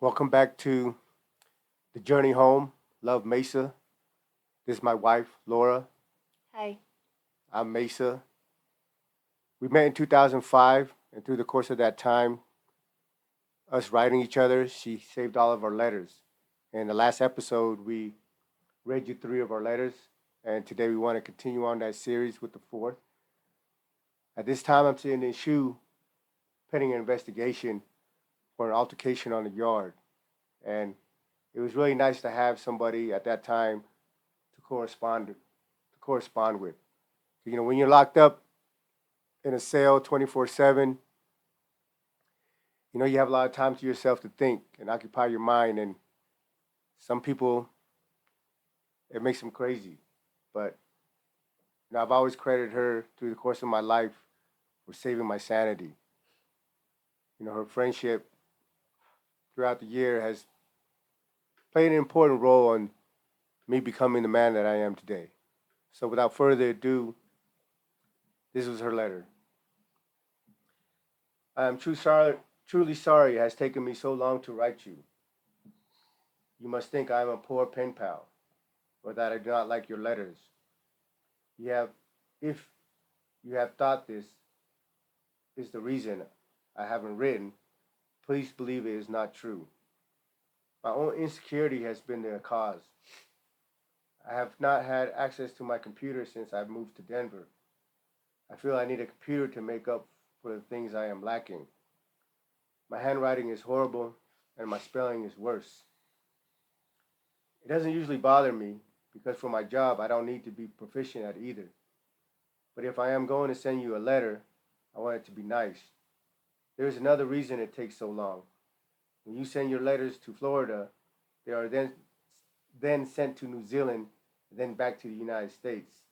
Welcome back to the journey home. Love Mesa. This is my wife, Laura. Hi. I'm Mesa. We met in 2005, and through the course of that time, us writing each other, she saved all of our letters. In the last episode, we read you three of our letters, and today we want to continue on that series with the fourth. At this time, I'm sitting in Shoe, pending an investigation for an altercation on the yard, and it was really nice to have somebody at that time to correspond with. When you're locked up in a cell 24/7, you have a lot of time to yourself to think and occupy your mind. And some people, it makes them crazy. But I've always credited her through the course of my life for saving my sanity. Her friendship throughout the year has played an important role in me becoming the man that I am today. So without further ado, this was her letter. I am truly sorry it has taken me so long to write you. You must think I am a poor pen pal, or that I do not like your letters. You have, if you have thought this is the reason I haven't written, please believe it is not true. My own insecurity has been the cause. I have not had access to my computer since I moved to Denver. I feel I need a computer to make up for the things I am lacking. My handwriting is horrible and my spelling is worse. It doesn't usually bother me because for my job I don't need to be proficient at either. But if I am going to send you a letter, I want it to be nice. There is another reason it takes so long. When you send your letters to Florida, they are then sent to New Zealand, then back to the United States.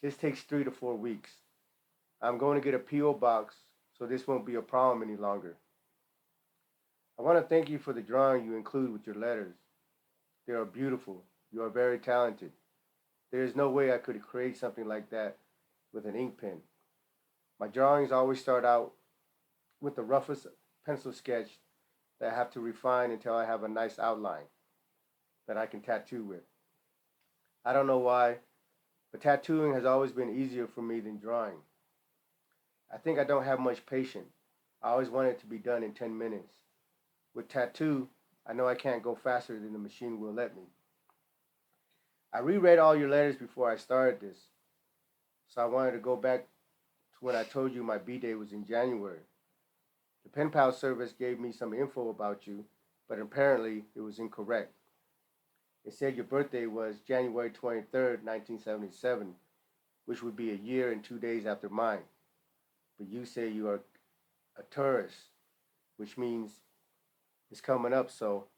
This takes 3 to 4 weeks. I'm going to get a P.O. box, so this won't be a problem any longer. I want to thank you for the drawing you include with your letters. They are beautiful. You are very talented. There is no way I could create something like that with an ink pen. My drawings always start out with the roughest pencil sketch that I have to refine until I have a nice outline that I can tattoo with. I don't know why, but tattooing has always been easier for me than drawing. I think I don't have much patience. I always want it to be done in 10 minutes. With tattoo, I know I can't go faster than the machine will let me. I reread all your letters before I started this, so I wanted to go back to when I told you my B day was in January. The pen pal service gave me some info about you, but apparently it was incorrect. It said your birthday was January 23rd, 1977, which would be a year and 2 days after mine. But you say you are a tourist, which means it's coming up, so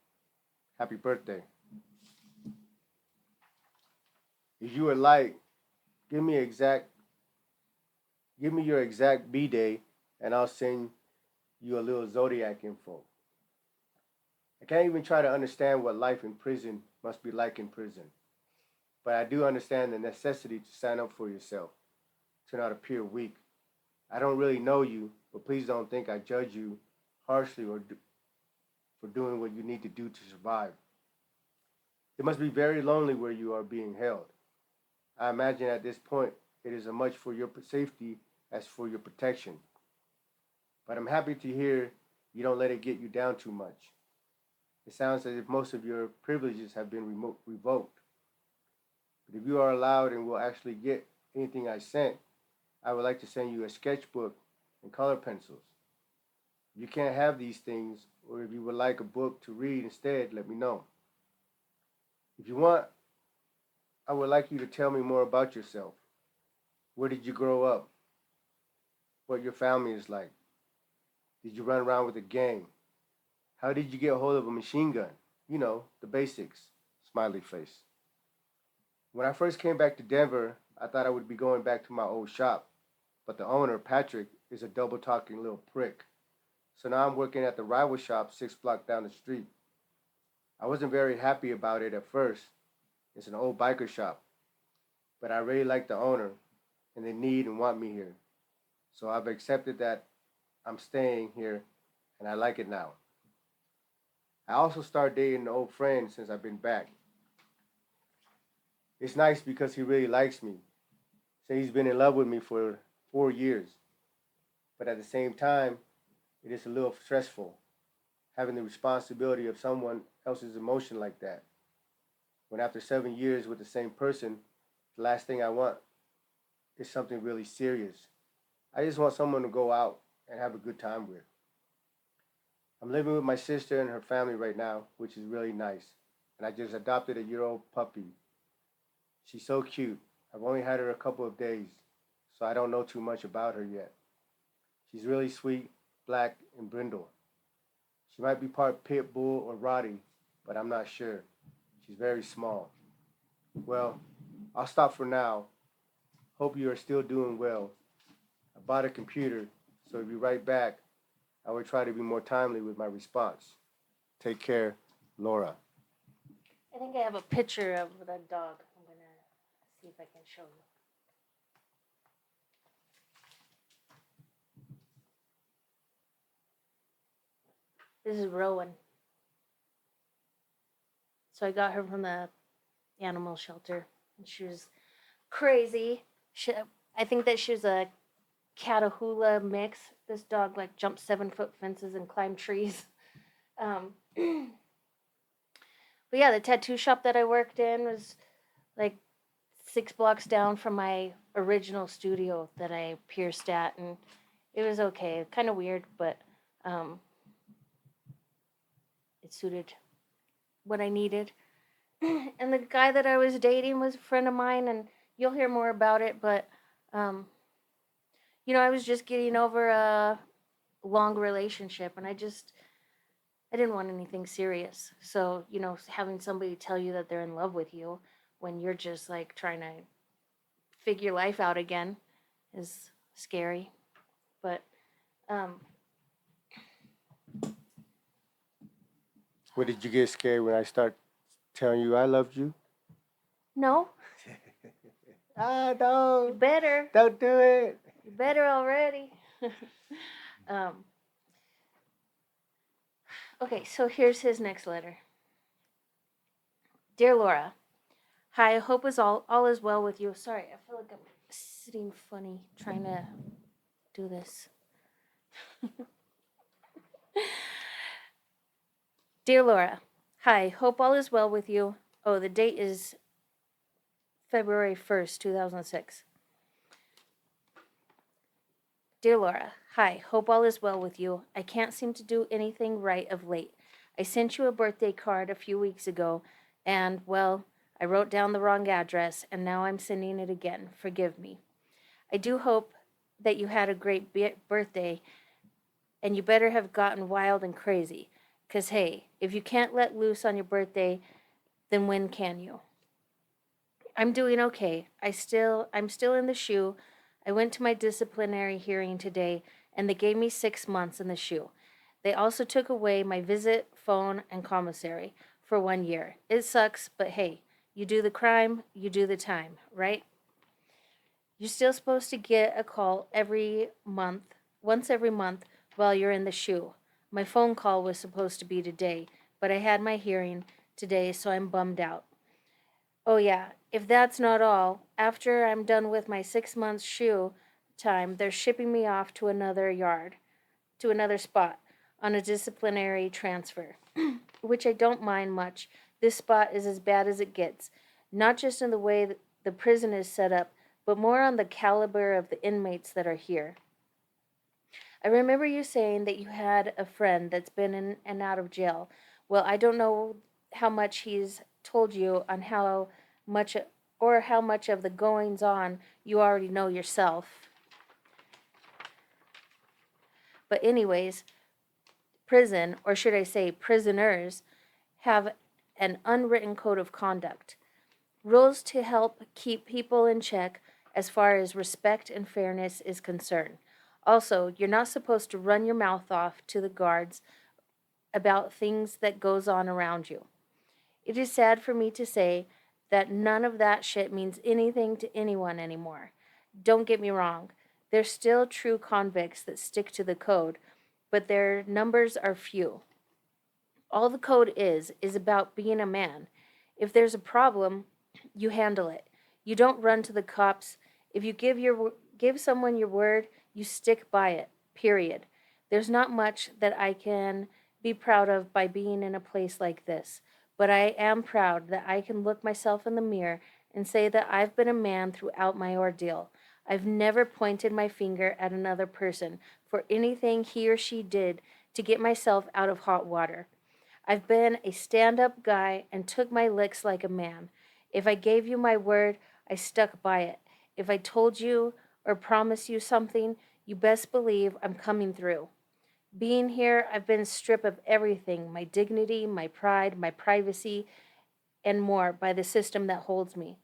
happy birthday. If you would like, give me exact give me your exact B day and I'll send you a little zodiac info. I can't even try to understand what life in prison must be like in prison, but I do understand the necessity to stand up for yourself, to not appear weak. I don't really know you, but please don't think I judge you harshly for doing what you need to do to survive. It must be very lonely where you are being held. I imagine at this point it is as much for your safety as for your protection. But I'm happy to hear you don't let it get you down too much. It sounds as if most of your privileges have been revoked. But if you are allowed and will actually get anything I sent, I would like to send you a sketchbook and color pencils. If you can't have these things, or if you would like a book to read instead, let me know. If you want, I would like you to tell me more about yourself. Where did you grow up? What your family is like? Did you run around with a gang? How did you get hold of a machine gun? The basics. Smiley face. When I first came back to Denver, I thought I would be going back to my old shop, but the owner, Patrick, is a double talking little prick. So now I'm working at the rival shop 6 blocks down the street. I wasn't very happy about it at first. It's an old biker shop, but I really like the owner, and they need and want me here. So I've accepted that I'm staying here, and I like it now. I also started dating an old friend since I've been back. It's nice because he really likes me. Say he's been in love with me for 4 years, but at the same time, it is a little stressful having the responsibility of someone else's emotion like that. When after 7 years with the same person, the last thing I want is something really serious. I just want someone to go out and have a good time with. I'm living with my sister and her family right now, which is really nice. And I just adopted a year old puppy. She's so cute. I've only had her a couple of days, so I don't know too much about her yet. She's really sweet, black, and brindle. She might be part pit bull or Rottie, but I'm not sure. She's very small. Well, I'll stop for now. Hope you are still doing well. I bought a computer, so if you write back, I will try to be more timely with my response. Take care, Laura. I think I have a picture of the dog. I'm going to see if I can show you. This is Rowan. So I got her from the animal shelter. And she was crazy. I think that she was a Catahoula mix. This dog like jumped 7-foot fences and climbed trees. But yeah, the tattoo shop that I worked in was like 6 blocks down from my original studio that I pierced at, and it was okay. Kind of weird, but um, it suited what I needed. And the guy that I was dating was a friend of mine, and you'll hear more about it. But um, I was just getting over a long relationship, and I didn't want anything serious. So having somebody tell you that they're in love with you when you're just like trying to figure life out again is scary. But um, What did you get scared when I start telling you I loved you? no, Ah, you no. better, Don't do it. you better already. um, okay, so here's his next letter. Dear Laura, hi. I hope all is well with you. Sorry, I feel like I'm sitting funny trying to do this. Dear Laura, hi. Hope all is well with you. Oh, the date is February 1st, 2006. Dear Laura, hi. Hope all is well with you. I can't seem to do anything right of late. I sent you a birthday card a few weeks ago, and, well, I wrote down the wrong address, and now I'm sending it again. Forgive me. I do hope that you had a great birthday, and you better have gotten wild and crazy. 'Cause hey, if you can't let loose on your birthday, then when can you? I'm doing okay. I'm still in the shoe. I went to my disciplinary hearing today, and they gave me 6 months in the shoe. They also took away my visit, phone, and commissary for 1 year. It sucks, but hey, you do the crime, you do the time, right? You're still supposed to get a call once every month while you're in the shoe. My phone call was supposed to be today, but I had my hearing today, so I'm bummed out. Oh, yeah, if that's not all, after I'm done with my 6 months shoe time, they're shipping me off to another spot on a disciplinary transfer, which I don't mind much. This spot is as bad as it gets, not just in the way that the prison is set up, but more on the caliber of the inmates that are here. I remember you saying that you had a friend that's been in and out of jail. Well, I don't know how much he's told you on much how much of the goings on you already know yourself. But anyways, prison, or should I say prisoners, have an unwritten code of conduct. Rules to help keep people in check as far as respect and fairness is concerned. Also, you're not supposed to run your mouth off to the guards about things that goes on around you. It is sad for me to say that none of that shit means anything to anyone anymore. Don't get me wrong. There's still true convicts that stick to the code, but their numbers are few. All the code is about being a man. If there's a problem, you handle it. You don't run to the cops. If you give someone your word, you stick by it. Period. There's not much that I can be proud of by being in a place like this, but I am proud that I can look myself in the mirror and say that I've been a man throughout my ordeal. I've never pointed my finger at another person for anything he or she did to get myself out of hot water. I've been a stand up guy and took my licks like a man. If I gave you my word, I stuck by it. If I told you or promised you something, you best believe I'm coming through. Being here, I've been stripped of everything, my dignity, my pride, my privacy, and more by the system that holds me.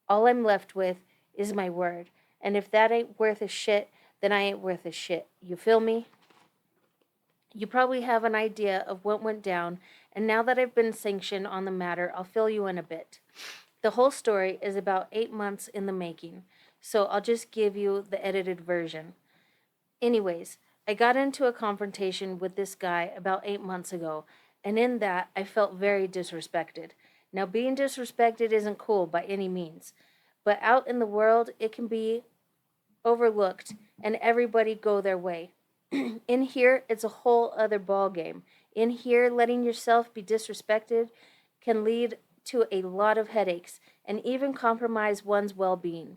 All I'm left with is my word. And if that ain't worth a shit, then I ain't worth a shit. You feel me? You probably have an idea of what went down, and now that I've been sanctioned on the matter, I'll fill you in a bit. The whole story is about 8 months in the making, so I'll just give you the edited version. Anyways, I got into a confrontation with this guy about 8 months ago, and in that, I felt very disrespected. Now, being disrespected isn't cool by any means, but out in the world, it can be overlooked and everybody go their way. In here, it's a whole other ball game. In here, letting yourself be disrespected can lead to a lot of headaches and even compromise one's well-being.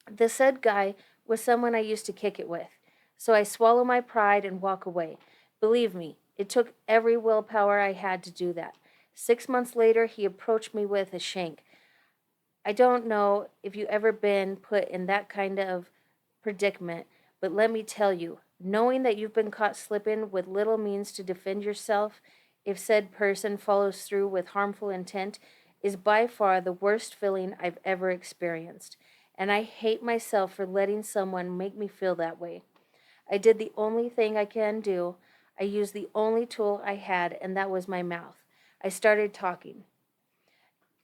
The said guy was someone I used to kick it with, so I swallow my pride and walk away. Believe me, it took every willpower I had to do that. 6 months later, he approached me with a shank. I don't know if you ever been put in that kind of predicament, but let me tell you, knowing that you've been caught slipping with little means to defend yourself if said person follows through with harmful intent is by far the worst feeling I've ever experienced. And I hate myself for letting someone make me feel that way. I did the only thing I can do. I used the only tool I had, and that was my mouth. I started talking.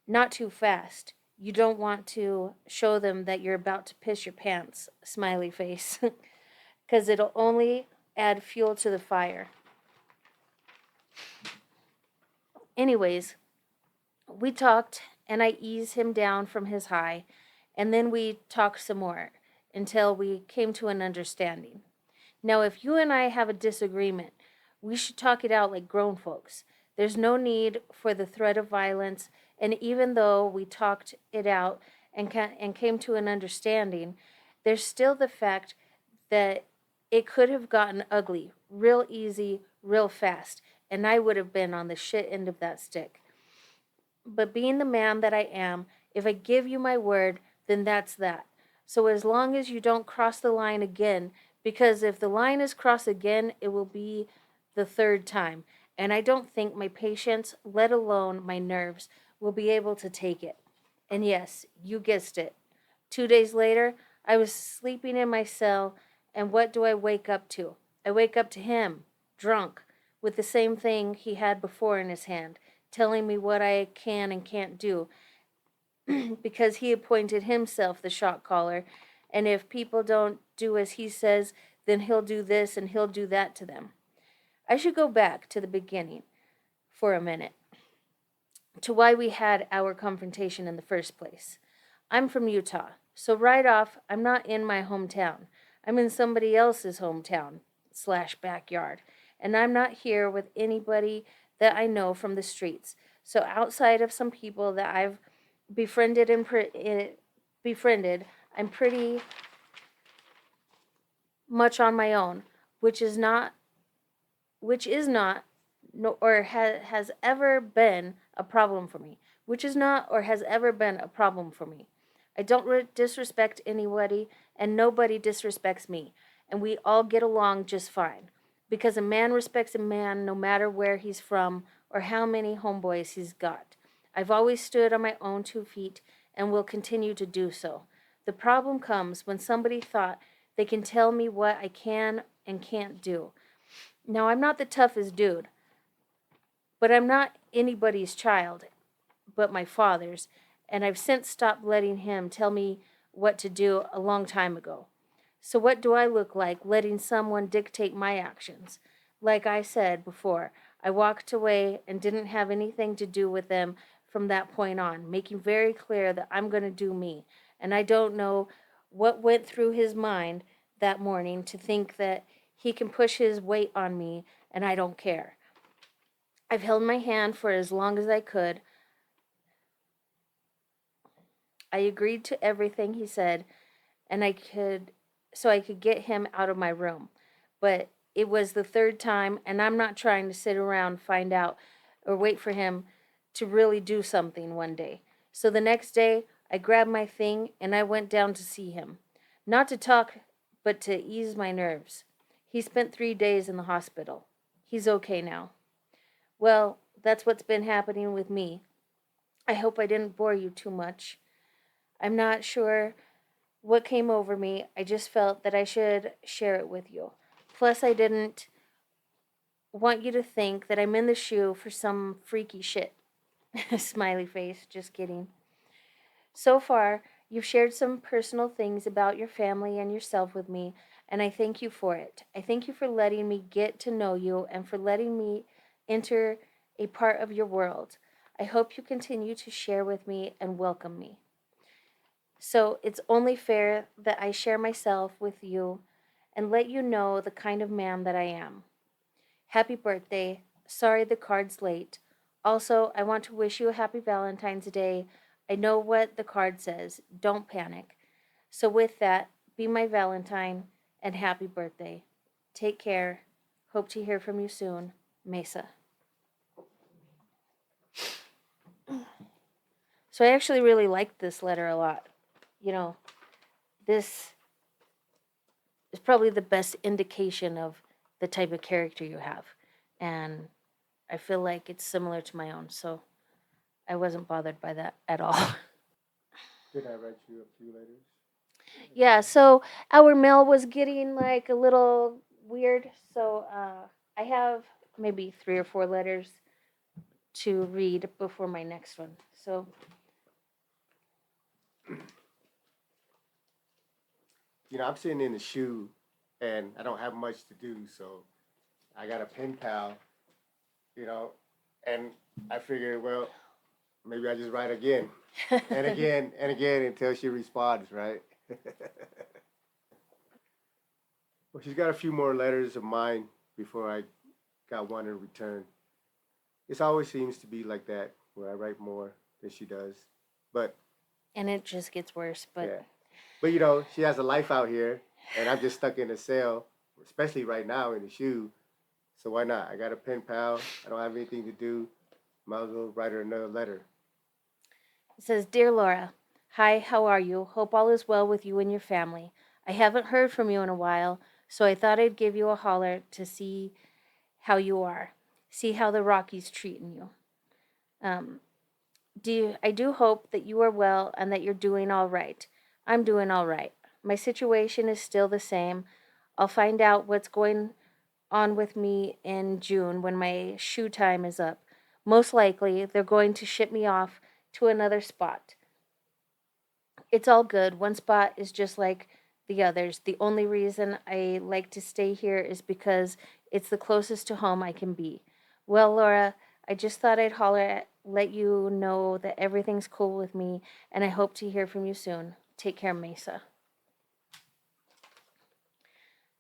Not too fast. You don't want to show them that you're about to piss your pants, smiley face, because it'll only add fuel to the fire. Anyways, we talked, and I eased him down from his high, and then we talked some more until we came to an understanding. Now, if you and I have a disagreement, we should talk it out like grown folks. There's no need for the threat of violence, and even though we talked it out and came to an understanding, there's still the fact that it could have gotten ugly real easy, real fast, and I would have been on the shit end of that stick. But being the man that I am, if I give you my word, then that's that. So as long as you don't cross the line again, because if the line is crossed again, it will be the third time. And I don't think my patience, let alone my nerves, will be able to take it. And yes, you guessed it. 2 days later, I was sleeping in my cell, and what do I wake up to? I wake up to him, drunk, with the same thing he had before in his hand, telling me what I can and can't do, because he appointed himself the shot caller, and if people don't do as he says, then he'll do this and he'll do that to them. I should go back to the beginning for a minute, to why we had our confrontation in the first place. I'm from Utah, so right off, I'm not in my hometown. I'm in somebody else's hometown / backyard, and I'm not here with anybody that I know from the streets. So outside of some people that I've befriended befriended, I'm pretty much on my own, which is not no, or has ever been a problem for me. Which is not or has ever been a problem for me. I don't disrespect anybody, and nobody disrespects me, and we all get along just fine. Because a man respects a man no matter where he's from or how many homeboys he's got. I've always stood on my own 2 feet and will continue to do so. The problem comes when somebody thought they can tell me what I can and can't do. Now, I'm not the toughest dude, but I'm not anybody's child but my father's, and I've since stopped letting him tell me what to do a long time ago. So what do I look like letting someone dictate my actions? Like I said before, I walked away and didn't have anything to do with them from that point on, making very clear that I'm going to do me. And I don't know what went through his mind that morning to think that he can push his weight on me and I don't care. I've held my hand for as long as I could. I agreed to everything he said and I could get him out of my room. But it was the third time and I'm not trying to sit around find out or wait for him to really do something one day. So the next day I grabbed my thing and I went down to see him. Not to talk, but to ease my nerves. He spent 3 days in the hospital. He's okay now. Well, that's what's been happening with me. I hope I didn't bore you too much. I'm not sure what came over me. I just felt that I should share it with you. Plus, I didn't want you to think that I'm in the shoe for some freaky shit. Smiley face, just kidding. So far, you've shared some personal things about your family and yourself with me, and I thank you for it. I thank you for letting me get to know you and for letting me enter a part of your world. I hope you continue to share with me and welcome me. So it's only fair that I share myself with you and let you know the kind of man that I am. Happy birthday. Sorry the card's late. Also, I want to wish you a happy Valentine's Day. I know what the card says. Don't panic. So, with that, be my Valentine and happy birthday. Take care. Hope to hear from you soon. Mesa. So, I actually really liked this letter a lot. You know, this is probably the best indication of the type of character you have. And I feel like it's similar to my own. So, I wasn't bothered by that at all. Did I write you a few letters? Yeah, so our mail was getting like a little weird. So I have maybe 3 or 4 letters to read before my next one. So, I'm sitting in the shoe and I don't have much to do, so I got a pen pal, you know, and I figured, well, maybe I just write again and again and again until she responds, right? Well, she's got a few more letters of mine before I got one in return. It always seems to be like that, where I write more than she does. But and it just gets worse. yeah, But but she has a life out here, and I'm just stuck in a cell, especially right now in the shoe. So why not? I got a pen pal. I don't have anything to do. Might as well write her another letter. it says, Dear Laura, hi, how are you? Hope all is well with you and your family. I haven't heard from you in a while, so I thought I'd give you a holler to see how you are, see how the Rockies treating you. Um, I do hope that you are well and that you're doing all right. I'm doing all right. My situation is still the same. I'll find out what's going on with me in June when my shoe time is up. Most likely, they're going to ship me off to another spot. It's all good. One spot is just like the others. The only reason I like to stay here is because it's the closest to home I can be. Well, Laura, I just thought I'd let you know that everything's cool with me, and I hope to hear from you soon. Take care, Mesa.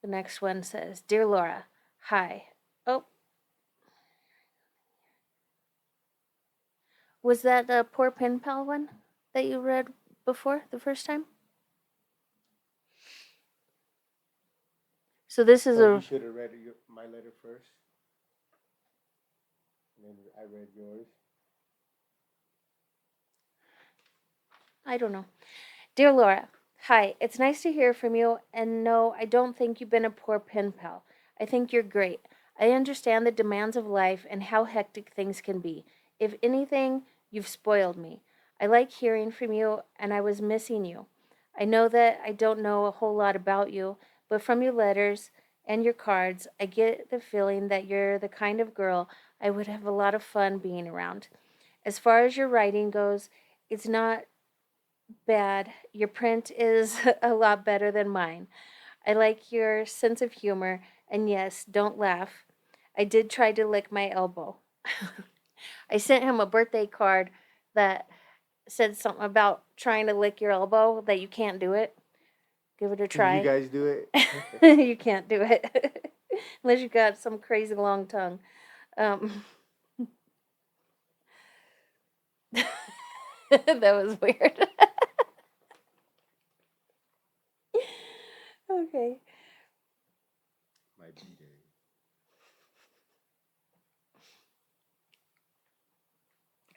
The next one says, Dear Laura, hi. Oh, was that the poor pen pal one that you read before the first time? So this is So you a should have read my letter first, and then I read yours. I don't know. Dear Laura, hi. It's nice to hear from you, and no, I don't think you've been a poor pen pal. I think you're great. I understand the demands of life and how hectic things can be. If anything, you've spoiled me. I like hearing from you, and I was missing you. I know that I don't know a whole lot about you, but from your letters and your cards, I get the feeling that you're the kind of girl I would have a lot of fun being around. As far as your writing goes, it's not bad. Your print is a lot better than mine. I like your sense of humor, and yes, don't laugh. I did try to lick my elbow. I sent him a birthday card that said something about trying to lick your elbow, that you can't do it. Give it a Can you try. guys do it? You can't do it unless you got some crazy long tongue. Um, that was weird. Okay. My B-Day.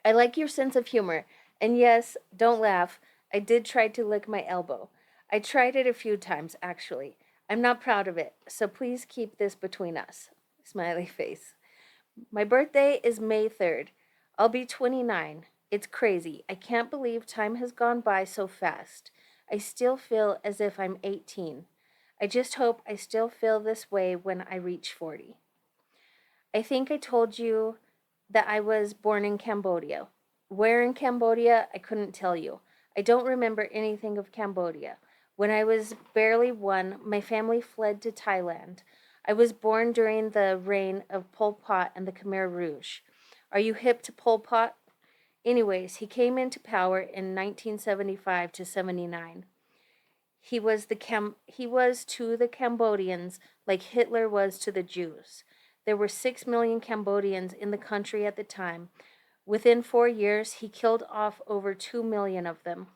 I like your sense of humor. And yes, don't laugh. I did try to lick my elbow. I tried it a few times, actually. I'm not proud of it, so please keep this between us. Smiley face. My birthday is May 3rd. I'll be 29. It's crazy. I can't believe time has gone by so fast. I still feel as if I'm 18. I just hope I still feel this way when I reach 40. I think I told you that I was born in Cambodia. Where in Cambodia, I couldn't tell you. I don't remember anything of Cambodia. When I was barely one, my family fled to Thailand. I was born during the reign of Pol Pot and the Khmer Rouge. Are you hip to Pol Pot? Anyways, he came into power in 1975 to 79. He was to the Cambodians like Hitler was to the Jews. There were 6 million Cambodians in the country at the time. Within 4 years, he killed off over 2 million of them.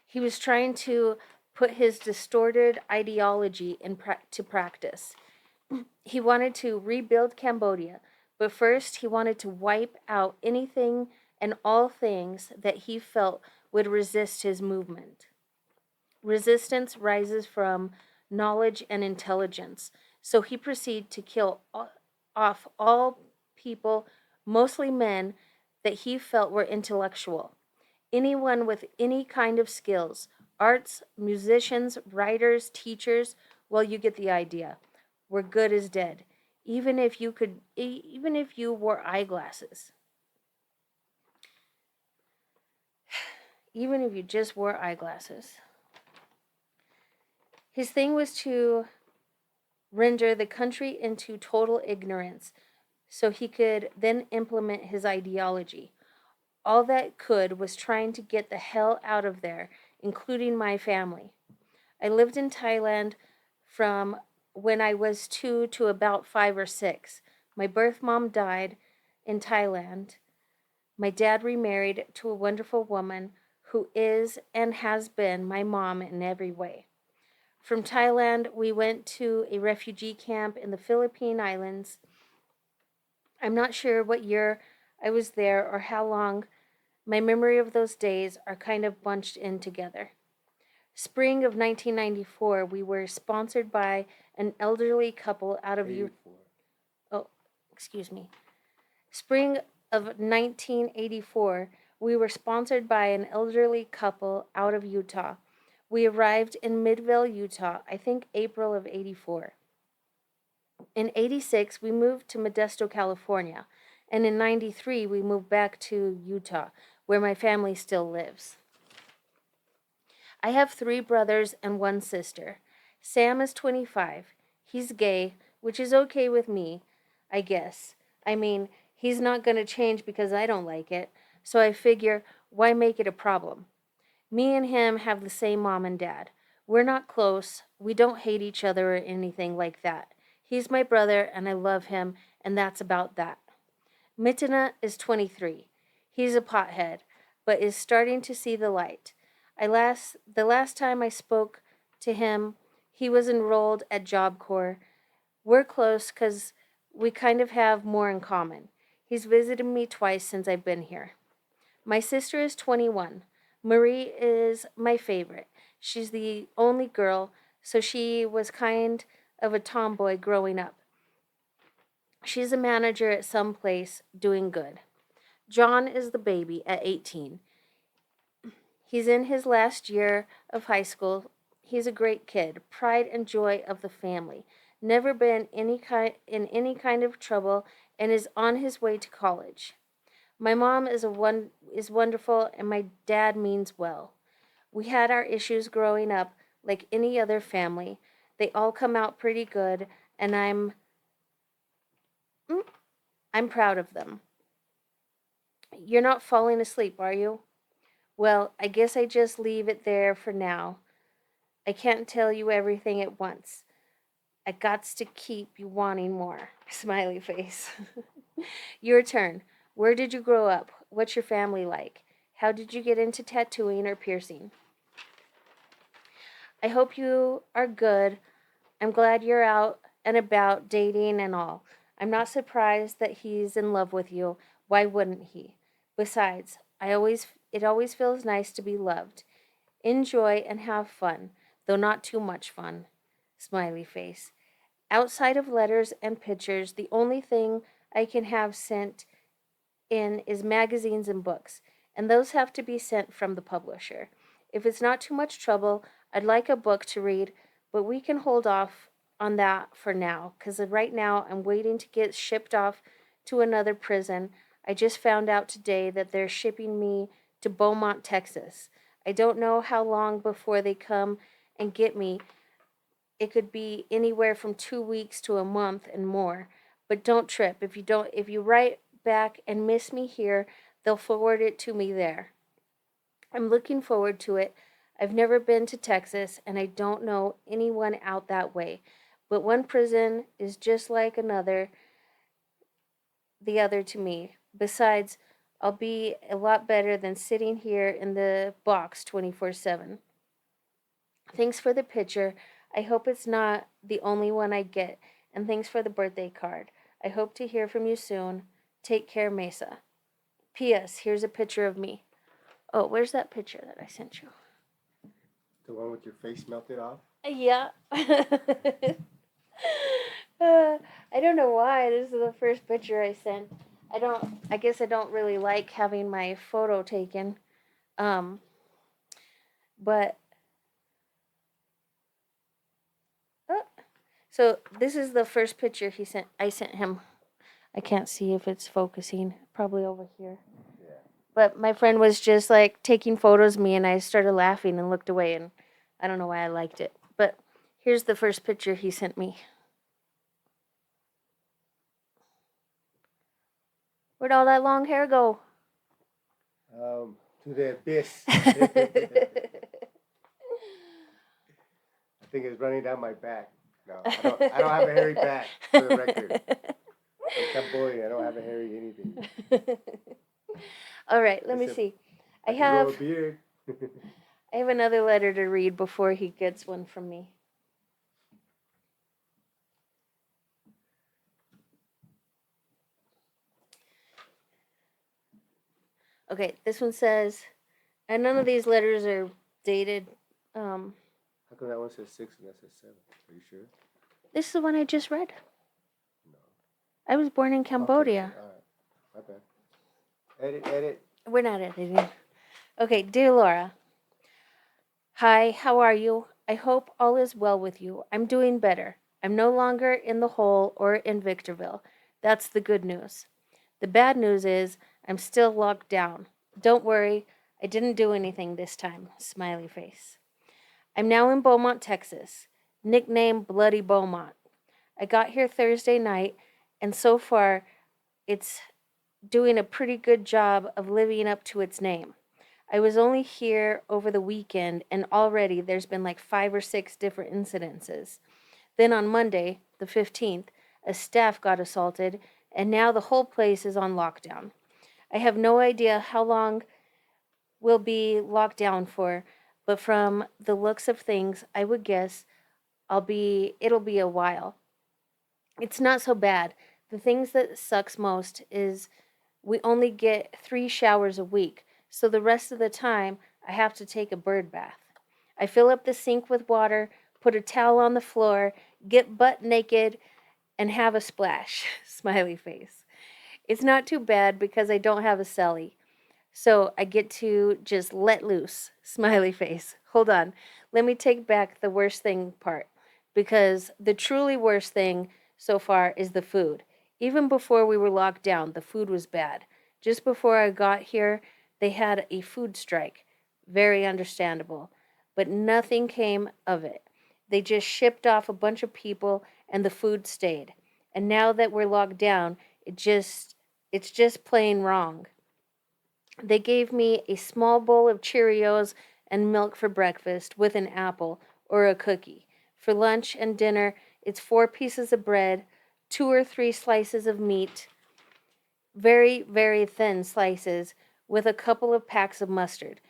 He was trying to put his distorted ideology to practice. He wanted to rebuild Cambodia, but first he wanted to wipe out anything and all things that he felt would resist his movement. Resistance rises from knowledge and intelligence, so he proceeded to kill off all people, mostly men, that he felt were intellectual. Anyone with any kind of skills, arts, musicians, writers, teachers, well, you get the idea. Were good as dead, even if you wore eyeglasses. Even if you just wore eyeglasses. His thing was to render the country into total ignorance so he could then implement his ideology. All that could was trying to get the hell out of there, including my family. I lived in Thailand from when I was 2 to about 5 or 6. My birth mom died in Thailand. My dad remarried to a wonderful woman who is and has been my mom in every way. From Thailand, we went to a refugee camp in the Philippine Islands. I'm not sure what year I was there or how long. My memory of those days are kind of bunched in together. Spring of 1994, we were sponsored by an elderly couple out of Utah. 84. Oh, excuse me. Spring of 1984, we were sponsored by an elderly couple out of Utah. We arrived in Midvale, Utah, I think April of 84. In 86, we moved to Modesto, California, and in 93, we moved back to Utah, where my family still lives. I have 3 brothers and 1 sister. Sam is 25. He's gay, which is okay with me, I guess. I mean, he's not going to change because I don't like it, so I figure, why make it a problem? Me and him have the same mom and dad. We're not close. We don't hate each other or anything like that. He's my brother and I love him, and that's about that. Mitana is 23. He's a pothead, but is starting to see the light. The last time I spoke to him, he was enrolled at Job Corps. We're close because we kind of have more in common. He's visited me twice since I've been here. My sister is 21. Marie is my favorite. She's the only girl, so she was kind of a tomboy growing up. She's a manager at some place doing good. John is the baby at 18. He's in his last year of high school. He's a great kid, pride and joy of the family. Never been in any kind of trouble and is on his way to college. My mom is wonderful and my dad means well. We had our issues growing up like any other family. They all come out pretty good and I'm I'm proud of them. You're not falling asleep, are you? Well, I guess I just leave it there for now. I can't tell you everything at once. I gots to keep you wanting more. Smiley face. Your turn. Where did you grow up? What's your family like? How did you get into tattooing or piercing? I hope you are good. I'm glad you're out and about dating and all. I'm not surprised that he's in love with you. Why wouldn't he? Besides, it always feels nice to be loved. Enjoy and have fun, though not too much fun. Smiley face. Outside of letters and pictures, the only thing I can have sent in is magazines and books, and those have to be sent from the publisher. If it's not too much trouble, I'd like a book to read, but we can hold off on that for now, because right now I'm waiting to get shipped off to another prison. I just found out today that they're shipping me to Beaumont, Texas. I don't know how long before they come and get me. It could be anywhere from 2 weeks to a month and more. But don't trip. If you write back and miss me here, they'll forward it to me there. I'm looking forward to it. I've never been to Texas and I don't know anyone out that way. But one prison is just like the other to me. Besides, I'll be a lot better than sitting here in the box 24/7. Thanks for the picture. I hope it's not the only one I get. And thanks for the birthday card. I hope to hear from you soon. Take care, Mesa. P.S. Here's a picture of me. Oh, where's that picture that I sent you? The one with your face melted off? Yeah. I don't know why. This is the first picture I sent. I guess I don't really like having my photo taken. But so this is the first picture I sent him. I can't see if it's focusing. Probably over here. Yeah. But my friend was just like taking photos of me and I started laughing and looked away and I don't know why I liked it. But here's the first picture he sent me. Where'd all that long hair go? To the abyss. I think it's running down my back. No, I don't have a hairy back, for the record. I'm Cambodian. I don't have a hairy anything. All right, let me see. I grow a have beard. I have another letter to read before he gets one from me. Okay, this one says, and none of these letters are dated. How come that one says 6 and that says 7? Are you sure? This is the one I just read. No. I was born in Cambodia. Okay. All right. My bad. Edit. We're not editing. Okay, dear Laura. Hi, how are you? I hope all is well with you. I'm doing better. I'm no longer in the hole or in Victorville. That's the good news. The bad news is I'm still locked down. Don't worry, I didn't do anything this time. Smiley face. I'm now in Beaumont, Texas. Nicknamed Bloody Beaumont. I got here Thursday night, and so far, it's doing a pretty good job of living up to its name. I was only here over the weekend, and already there's been like 5 or 6 different incidences. Then on Monday, the 15th, a staff got assaulted, and now the whole place is on lockdown. I have no idea how long we'll be locked down for, but from the looks of things, I would guess it'll be a while. It's not so bad. The things that sucks most is we only get 3 showers a week, so the rest of the time I have to take a bird bath. I fill up the sink with water, put a towel on the floor, get butt naked, and have a splash. Smiley face. It's not too bad because I don't have a cellie. So I get to just let loose. Smiley face. Hold on. Let me take back the worst thing part. Because the truly worst thing so far is the food. Even before we were locked down, the food was bad. Just before I got here, they had a food strike. Very understandable. But nothing came of it. They just shipped off a bunch of people and the food stayed. And now that we're locked down, It's just plain wrong. They gave me a small bowl of Cheerios and milk for breakfast with an apple or a cookie. For lunch and dinner, it's 4 pieces of bread, 2 or 3 slices of meat, very, very thin slices, with a couple of packs of mustard,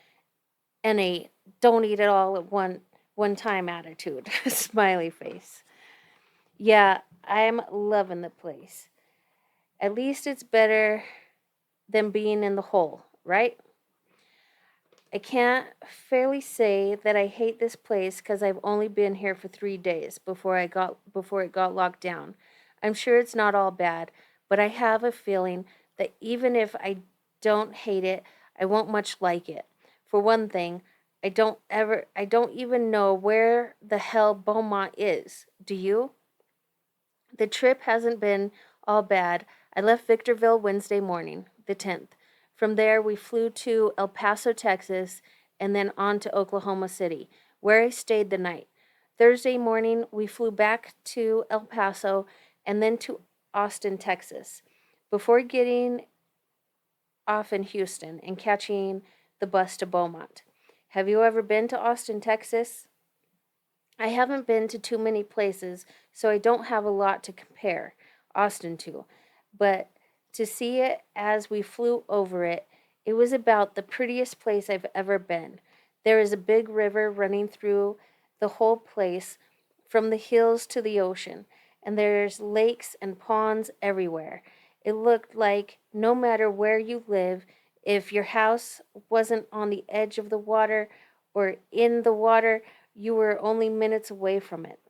and a don't eat it all at one time attitude. Smiley face. Yeah, I'm loving the place. At least it's better than being in the hole, right? I can't fairly say that I hate this place because I've only been here for 3 days before it got locked down. I'm sure it's not all bad, but I have a feeling that even if I don't hate it, I won't much like it. For one thing, I don't even know where the hell Beaumont is. Do you? The trip hasn't been all bad. I left Victorville Wednesday morning, the 10th. From there, we flew to El Paso, Texas, and then on to Oklahoma City, where I stayed the night. Thursday morning, we flew back to El Paso and then to Austin, Texas, before getting off in Houston and catching the bus to Beaumont. Have you ever been to Austin, Texas? I haven't been to too many places, so I don't have a lot to compare Austin to. But to see it as we flew over it, it was about the prettiest place I've ever been. There is a big river running through the whole place, from the hills to the ocean, and there's lakes and ponds everywhere. It looked like no matter where you live, if your house wasn't on the edge of the water or in the water, you were only minutes away from it.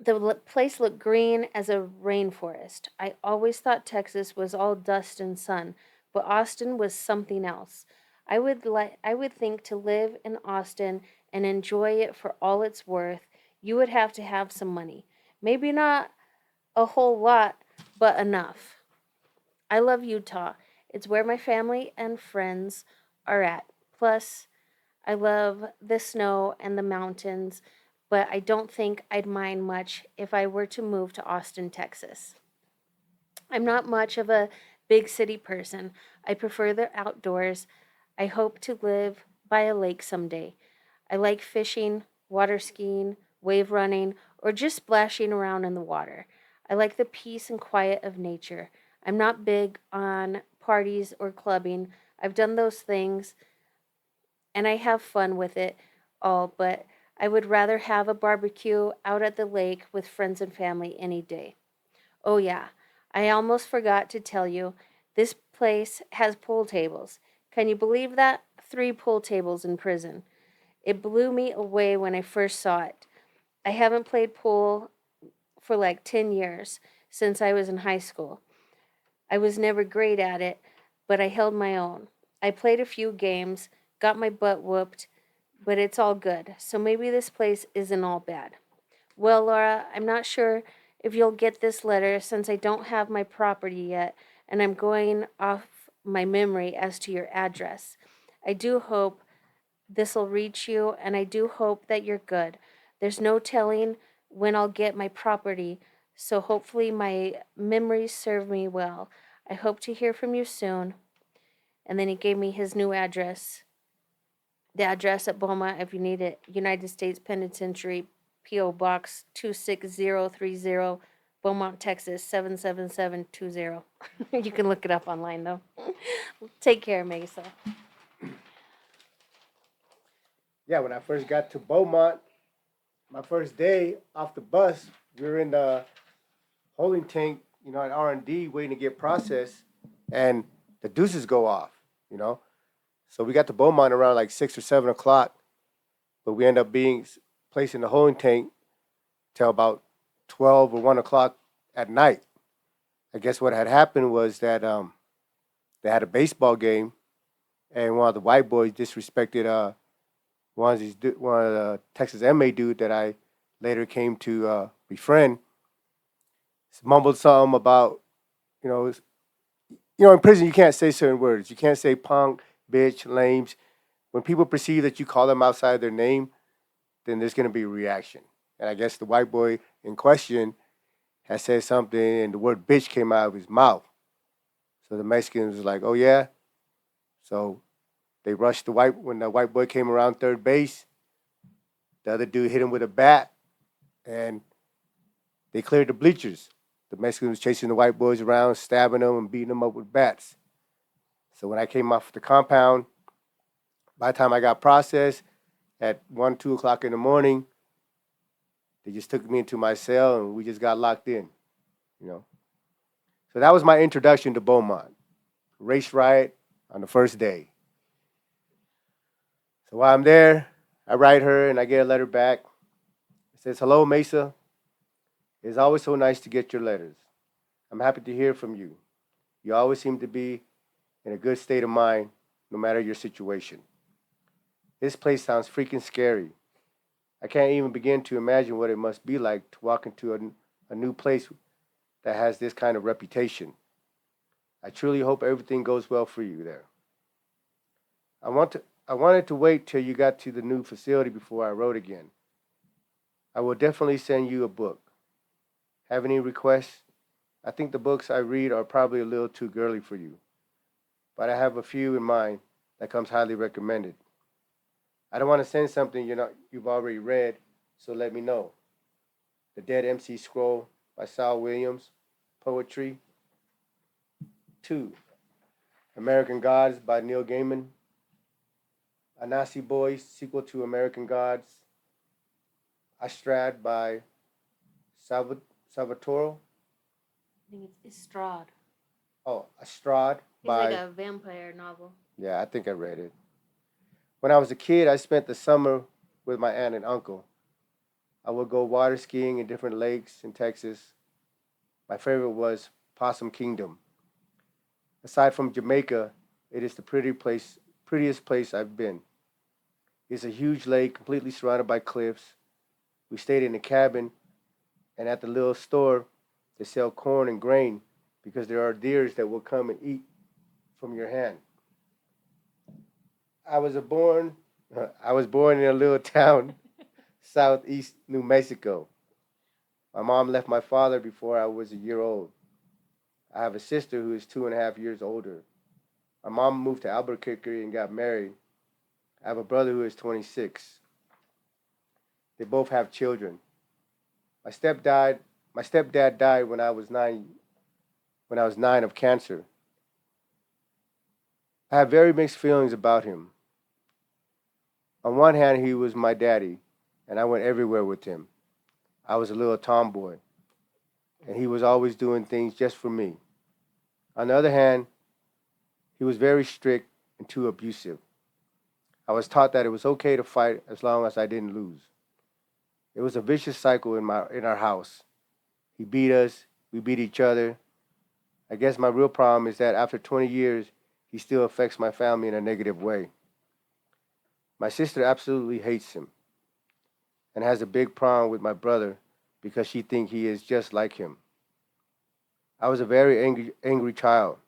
The place looked green as a rainforest. I always thought Texas was all dust and sun, but Austin was something else. I would think to live in Austin and enjoy it for all it's worth, you would have to have some money. Maybe not a whole lot, but enough. I love Utah. It's where my family and friends are at. Plus, I love the snow and the mountains, but I don't think I'd mind much if I were to move to Austin, Texas. I'm not much of a big city person. I prefer the outdoors. I hope to live by a lake someday. I like fishing, water skiing, wave running, or just splashing around in the water. I like the peace and quiet of nature. I'm not big on parties or clubbing. I've done those things and I have fun with it all, but I would rather have a barbecue out at the lake with friends and family any day. Oh, yeah, I almost forgot to tell you, this place has pool tables. Can you believe that? 3 pool tables in prison. It blew me away when I first saw it. I haven't played pool for like 10 years, since I was in high school. I was never great at it, but I held my own. I played a few games, got my butt whooped, but it's all good. So maybe this place isn't all bad. Well, Laura, I'm not sure if you'll get this letter since I don't have my property yet and I'm going off my memory as to your address. I do hope this'll reach you and I do hope that you're good. There's no telling when I'll get my property, so hopefully my memories serve me well. I hope to hear from you soon. And then he gave me his new address. The address at Beaumont, if you need it, United States Penitentiary, P.O. Box 26030, Beaumont, Texas 77720. You can look it up online, though. Take care, Mesa. Yeah, when I first got to Beaumont, my first day off the bus, we were in the holding tank, at R&D waiting to get processed, and the deuces go off, you know. So we got to Beaumont around like 6 or 7 o'clock, but we end up being placed in the holding tank till about 12 or 1 o'clock at night. I guess what had happened was that they had a baseball game, and one of the white boys disrespected one of the Texas MA dude that I later came to befriend. Mumbled something about you know in prison you can't say certain words. You can't say punk, bitch, lames. When people perceive that you call them outside their name, then there's going to be a reaction. And I guess the white boy in question had said something and the word bitch came out of his mouth. So the Mexican was like, oh yeah? So they rushed when the white boy came around third base, the other dude hit him with a bat and they cleared the bleachers. The Mexican was chasing the white boys around, stabbing them and beating them up with bats. So when I came off the compound, by the time I got processed at 1, 2 o'clock in the morning, they just took me into my cell and we just got locked in, you know. So that was my introduction to Beaumont. Race riot on the first day. So while I'm there, I write her and I get a letter back. It says, hello, Mesa. It's always so nice to get your letters. I'm happy to hear from you. You always seem to be in a good state of mind, no matter your situation. This place sounds freaking scary. I can't even begin to imagine what it must be like to walk into a new place that has this kind of reputation. I truly hope everything goes well for you there. I wanted to wait till you got to the new facility before I wrote again. I will definitely send you a book. Have any requests? I think the books I read are probably a little too girly for you, but I have a few in mind that comes highly recommended. I don't want to send something you've already read, so let me know. The Dead MC Scroll by Sal Williams, Poetry. 2. American Gods by Neil Gaiman. Anansi Boys, sequel to American Gods. Astrad by Salvatore. I think it's Estrad. Oh, Astrad by... It's like a vampire novel. Yeah, I think I read it. When I was a kid, I spent the summer with my aunt and uncle. I would go water skiing in different lakes in Texas. My favorite was Possum Kingdom. Aside from Jamaica, it is the prettiest place I've been. It's a huge lake completely surrounded by cliffs. We stayed in a cabin, and at the little store, they sell corn and grain because there are deers that will come and eat from your hand. I was born in a little town southeast New Mexico. My mom left my father before I was a year old. I have a sister who is 2.5 years older. My mom moved to Albuquerque and got married. I have a brother who is 26. They both have children. My stepdad died when I was 9 of cancer. I have very mixed feelings about him. On one hand, he was my daddy, and I went everywhere with him. I was a little tomboy, and he was always doing things just for me. On the other hand, he was very strict and too abusive. I was taught that it was okay to fight as long as I didn't lose. It was a vicious cycle in our house. He beat us, we beat each other. I guess my real problem is that after 20 years, he still affects my family in a negative way. My sister absolutely hates him and has a big problem with my brother because she thinks he is just like him. I was a very angry child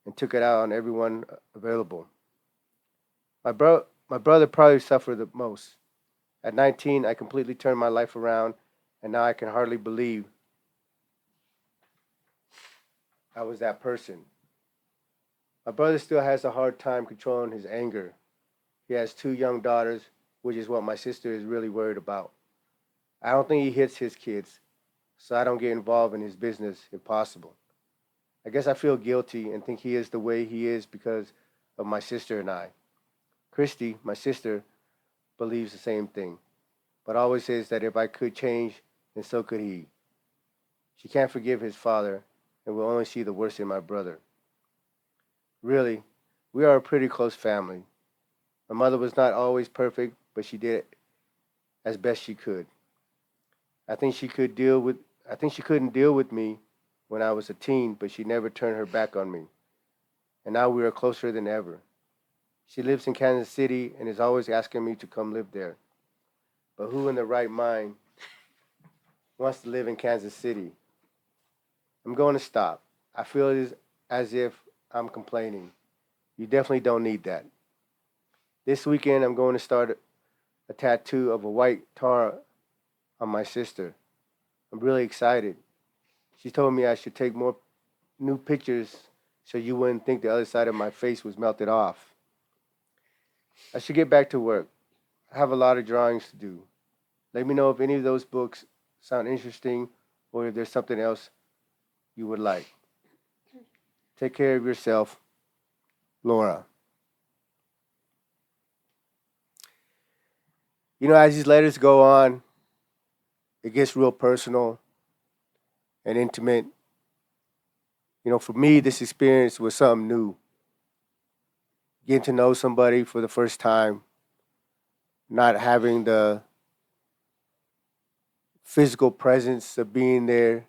and took it out on everyone available. My brother probably suffered the most. At 19, I completely turned my life around, and now I can hardly believe I was that person. My brother still has a hard time controlling his anger. He has 2 young daughters, which is what my sister is really worried about. I don't think he hits his kids, so I don't get involved in his business if possible. I guess I feel guilty and think he is the way he is because of my sister and I. Christy, my sister, believes the same thing, but always says that if I could change, then so could he. She can't forgive his father and will only see the worst in my brother. Really, we are a pretty close family. My mother was not always perfect, but she did as best she could. I think she couldn't deal with me when I was a teen, but she never turned her back on me. And now we are closer than ever. She lives in Kansas City and is always asking me to come live there. But who in their right mind wants to live in Kansas City? I'm going to stop. I feel it is as if I'm complaining. You definitely don't need that. This weekend, I'm going to start a tattoo of a white tar on my sister. I'm really excited. She told me I should take more new pictures so you wouldn't think the other side of my face was melted off. I should get back to work. I have a lot of drawings to do. Let me know if any of those books sound interesting or if there's something else you would like. Take care of yourself, Laura. You know, as these letters go on, it gets real personal and intimate. You know, for me, this experience was something new. Getting to know somebody for the first time, not having the physical presence of being there.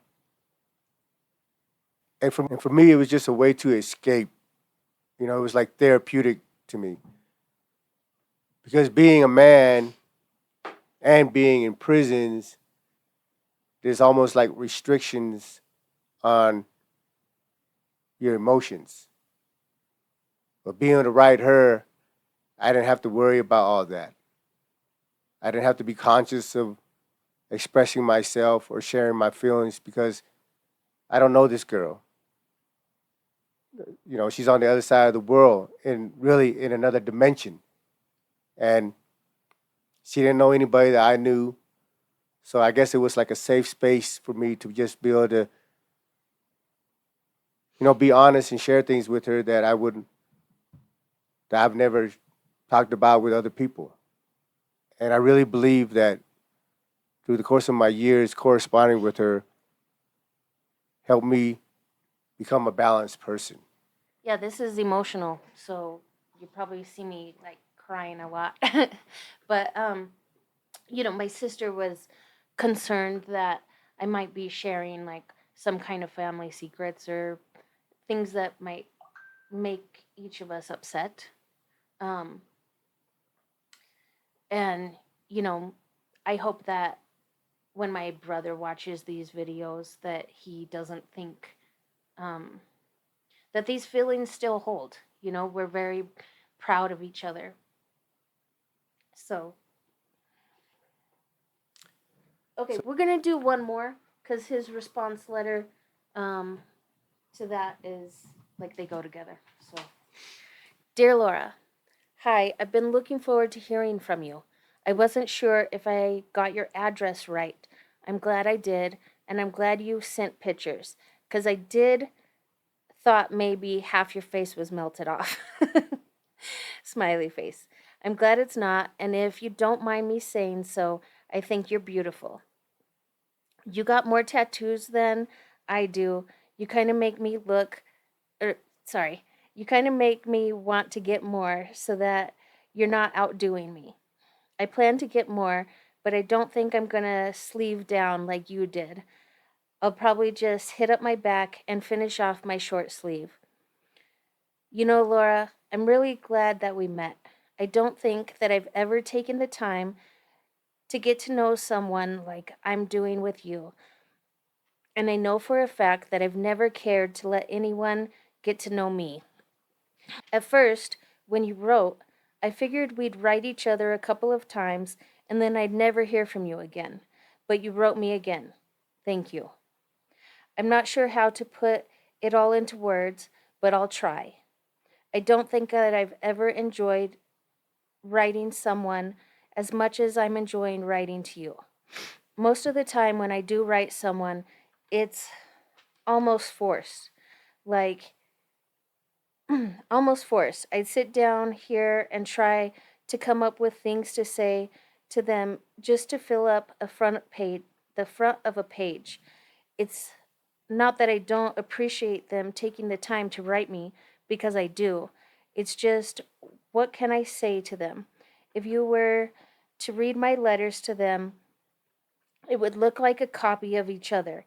And for me, it was just a way to escape. You know, it was like therapeutic to me. Because being a man and being in prisons, there's almost like restrictions on your emotions. But being able to write her, I didn't have to worry about all that. I didn't have to be conscious of expressing myself or sharing my feelings because I don't know this girl. You know, she's on the other side of the world and really in another dimension. And she didn't know anybody that I knew. So I guess it was like a safe space for me to just be able to, you know, be honest and share things with her that I wouldn't, that I've never talked about with other people. And I really believe that through the course of my years corresponding with her helped me become a balanced person. Yeah, this is emotional, so you probably see me like crying a lot. But my sister was concerned that I might be sharing like some kind of family secrets or things that might make each of us upset. Um, and you know, I hope that when my brother watches these videos, that he doesn't think um, that these feelings still hold. You know, we're very proud of each other. So, okay, So, we're gonna do one more because his response letter um, to that is like they go together. So, dear Laura, hi, I've been looking forward to hearing from you. I wasn't sure if I got your address right. I'm glad I did, and I'm glad you sent pictures because I did thought maybe half your face was melted off. Smiley face. I'm glad it's not, and if you don't mind me saying so, I think you're beautiful. You got more tattoos than I do. You kind of make me look, er, sorry, you kind of make me want to get more so that you're not outdoing me. I plan to get more, but I don't think I'm gonna sleeve down like you did. I'll probably just hit up my back and finish off my short sleeve. You know, Laura, I'm really glad that we met. I don't think that I've ever taken the time to get to know someone like I'm doing with you. And I know for a fact that I've never cared to let anyone get to know me. At first, when you wrote, I figured we'd write each other a couple of times and then I'd never hear from you again. But you wrote me again. Thank you. I'm not sure how to put it all into words, but I'll try. I don't think that I've ever enjoyed writing someone as much as I'm enjoying writing to you. Most of the time, when I do write someone, it's almost forced. Like, almost forced. I'd sit down here and try to come up with things to say to them just to fill up the front of a page. It's not that I don't appreciate them taking the time to write me, because I do. It's just, what can I say to them? If you were to read my letters to them, it would look like a copy of each other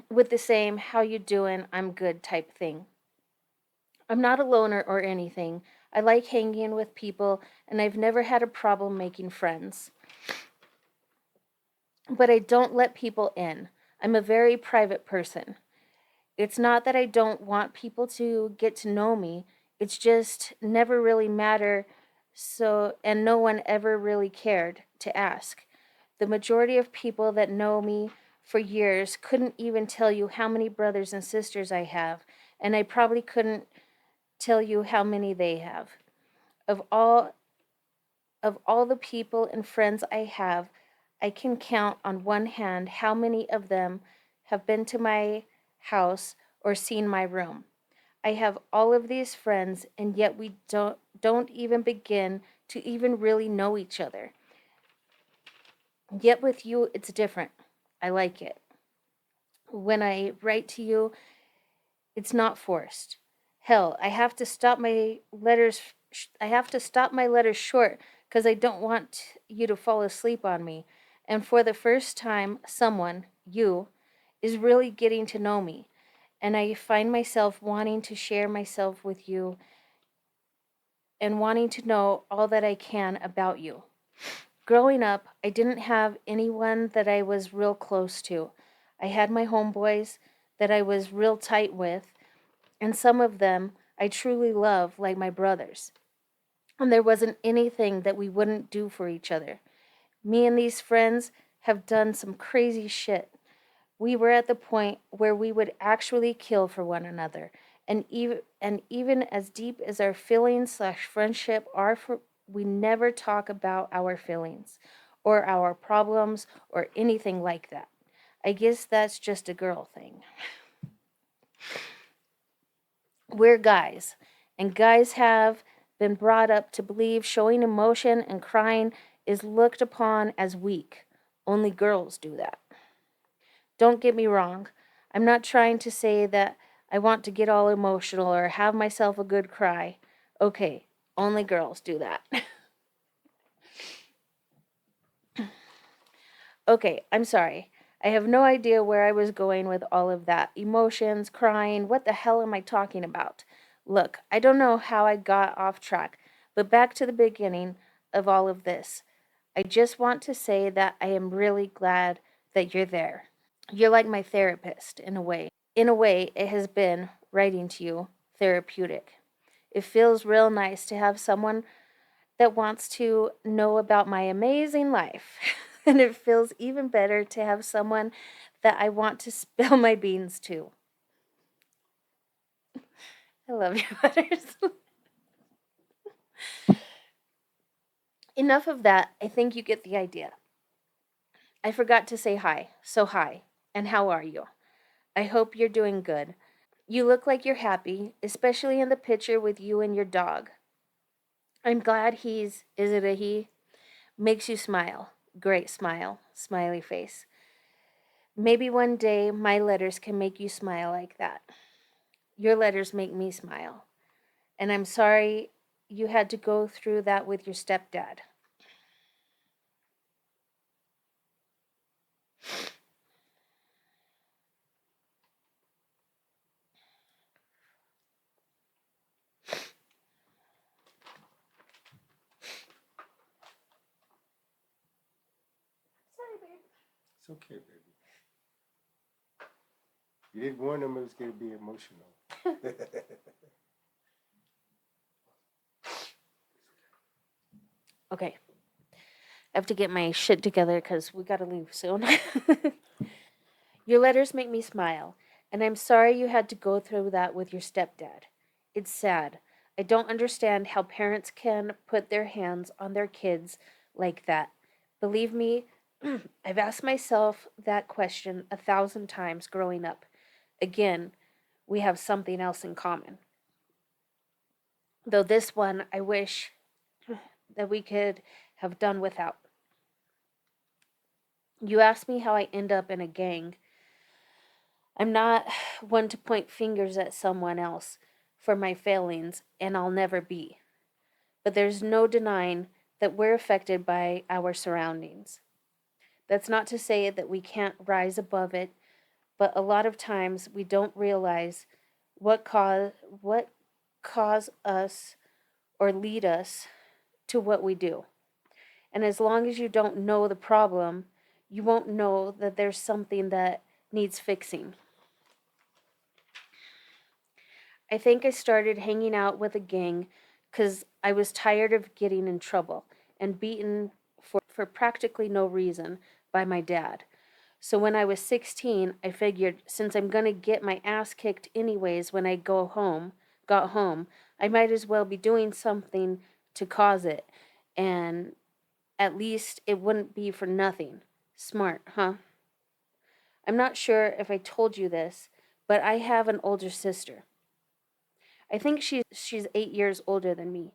with the same "how you doing, I'm good" type thing. I'm not a loner or anything. I like hanging with people and I've never had a problem making friends. But I don't let people in. I'm a very private person. It's not that I don't want people to get to know me. It's just never really matter, so and no one ever really cared to ask. The majority of people that know me for years couldn't even tell you how many brothers and sisters I have, and I probably couldn't tell you how many they have. Of all of all the people and friends I have, I can count on one hand how many of them have been to my house or seen my room. I have all of these friends, and yet we don't even begin to even really know each other. Yet with you it's different. I like it. When I write to you, it's not forced. Hell, I have to stop my letters short because I don't want you to fall asleep on me. And for the first time, someone, you, is really getting to know me. And I find myself wanting to share myself with you and wanting to know all that I can about you. Growing up, I didn't have anyone that I was real close to. I had my homeboys that I was real tight with, and some of them I truly love like my brothers. And there wasn't anything that we wouldn't do for each other. Me and these friends have done some crazy shit. We were at the point where we would actually kill for one another. And even as deep as our feelings slash friendship are for, we never talk about our feelings or our problems or anything like that. I guess that's just a girl thing. We're guys, and guys have been brought up to believe showing emotion and crying is looked upon as weak. Only girls do that. Don't get me wrong. I'm not trying to say that I want to get all emotional or have myself a good cry. Okay, only girls do that. Okay, I'm sorry. I have no idea where I was going with all of that. Emotions, crying, what the hell am I talking about? Look, I don't know how I got off track, but back to the beginning of all of this. I just want to say that I am really glad that you're there. You're like my therapist in a way. In a way, it has been, writing to you, therapeutic. It feels real nice to have someone that wants to know about my amazing life. And it feels even better to have someone that I want to spill my beans to. I love your letters. Enough of that. I think you get the idea. I forgot to say hi. So, hi. And how are you? I hope you're doing good. You look like you're happy, especially in the picture with you and your dog. I'm glad is it a he? Makes you smile. Great smile. Smiley face. Maybe one day my letters can make you smile like that. Your letters make me smile. And I'm sorry you had to go through that with your stepdad. Sorry, babe. It's okay, baby. You did warn them it was going to be emotional. Okay. I have to get my shit together because we gotta leave soon. Your letters make me smile, and I'm sorry you had to go through that with your stepdad. It's sad. I don't understand how parents can put their hands on their kids like that. Believe me, I've asked myself that question 1,000 times growing up. Again, we have something else in common. Though this one I wish that we could have done without. You asked me how I end up in a gang. I'm not one to point fingers at someone else for my failings, and I'll never be. But there's no denying that we're affected by our surroundings. That's not to say that we can't rise above it, but a lot of times we don't realize what cause us or lead us to what we do. And as long as you don't know the problem, you won't know that there's something that needs fixing. I think I started hanging out with a gang because I was tired of getting in trouble and beaten for practically no reason by my dad. So when I was 16, I figured since I'm going to get my ass kicked anyways when I got home, I might as well be doing something to cause it. And at least it wouldn't be for nothing. Smart, huh? I'm not sure if I told you this, but I have an older sister. I think she's 8 years older than me.